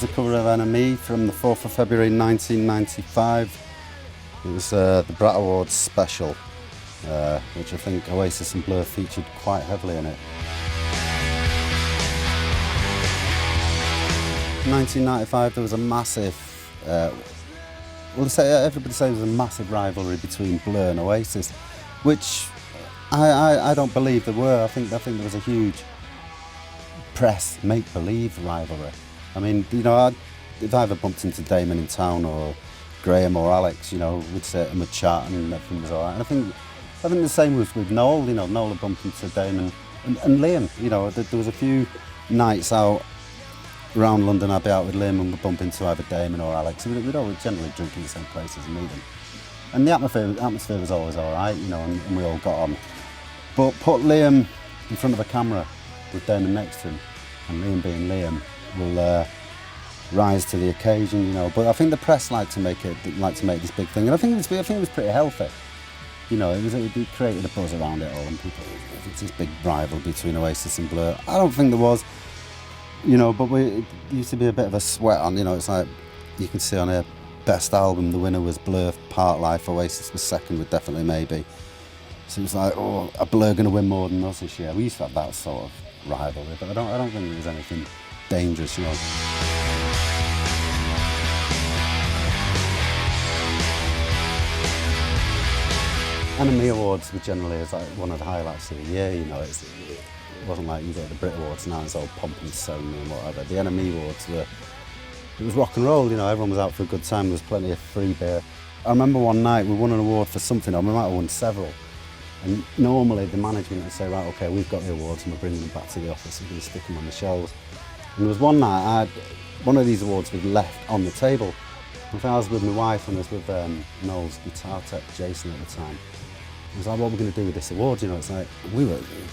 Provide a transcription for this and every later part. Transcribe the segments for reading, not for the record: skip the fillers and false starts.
the cover of NME from the 4th of February 1995. It was the Brat Awards special, which I think Oasis and Blur featured quite heavily in it. In 1995 there was a massive, everybody says there was a massive rivalry between Blur and Oasis, which I don't believe there were. I think there was a huge press make-believe rivalry. I mean, you know, if I ever bumped into Damon in town or Graham or Alex, you know, we'd sit and we'd chat and everything was all right. And I think the same was with Noel. You know, Noel had bumped into Damon and Liam. You know, there was a few nights out around London I'd be out with Liam and we'd bump into either Damon or Alex. We'd always generally drink in the same places and meet them. And the atmosphere was always all right, you know, and we all got on. But put Liam in front of a camera with Damon next to him, and Liam being Liam will rise to the occasion, you know. But I think the press like to make this big thing, and I think it was pretty healthy. You know, it created a buzz around it all, and people, it's this big rival between Oasis and Blur. I don't think there was, you know, but it used to be a bit of a sweat on, you know. It's like you can see on here, best album, the winner was Blur, Part Life. Oasis was second with Definitely Maybe. So it was like, oh, are Blur going to win more than us this year? We used to have that sort of rivalry, but I don't think there was anything dangerous, you know. NME Awards were generally like one of the highlights of the year, you know. It wasn't like you get the Brit Awards now, it's all pomp and ceremony and whatever. The NME Awards it was rock and roll, you know, everyone was out for a good time, there was plenty of free beer. I remember one night we won an award for something, or we might have won several. And normally the management would say, right, okay, we've got the awards and we're bringing them back to the office, we're going to stick them on the shelves. And there was one night, one of these awards was left on the table. I think I was with my wife and I was with Noel's guitar tech, Jason, at the time. I was like, what are we going to do with this award? You know, it's like, you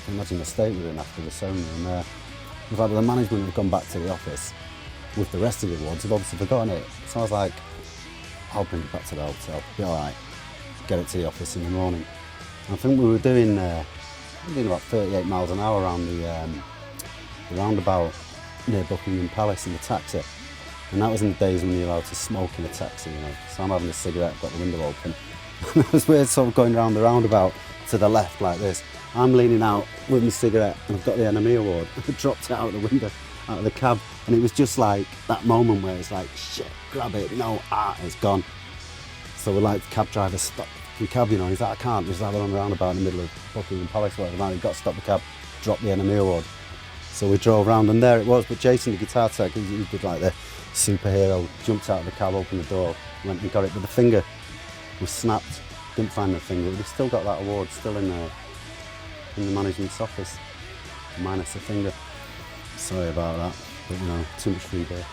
can imagine the state we were in after the ceremony. And it was like, well, the management had gone back to the office with the rest of the awards, they've obviously forgotten it. So I was like, I'll bring it back to the hotel, be all right, get it to the office in the morning. I think we were doing about 38 miles an hour around the roundabout near Buckingham Palace in the taxi. And that was in the days when you're allowed to smoke in a taxi, you know. So I'm having a cigarette, got the window open. And it was weird sort of going around the roundabout to the left like this. I'm leaning out with my cigarette and I've got the NME Award. I dropped it out the window, out of the cab. And it was just like that moment where it's like, shit, grab it, no, it's gone. So we're like, the cab driver, stop the cab, you know, he's like, I can't, just have it on the roundabout in the middle of Buckingham Palace, whatever, you've got to stop the cab, drop the NME Award. So we drove around and there it was, but Jason, the guitar tech, he did like the superhero, jumped out of the cab, opened the door, went and got it, but the finger was snapped, didn't find the finger, we've still got that award, still in the management's office, minus the finger. Sorry about that, but you know, too much free beer.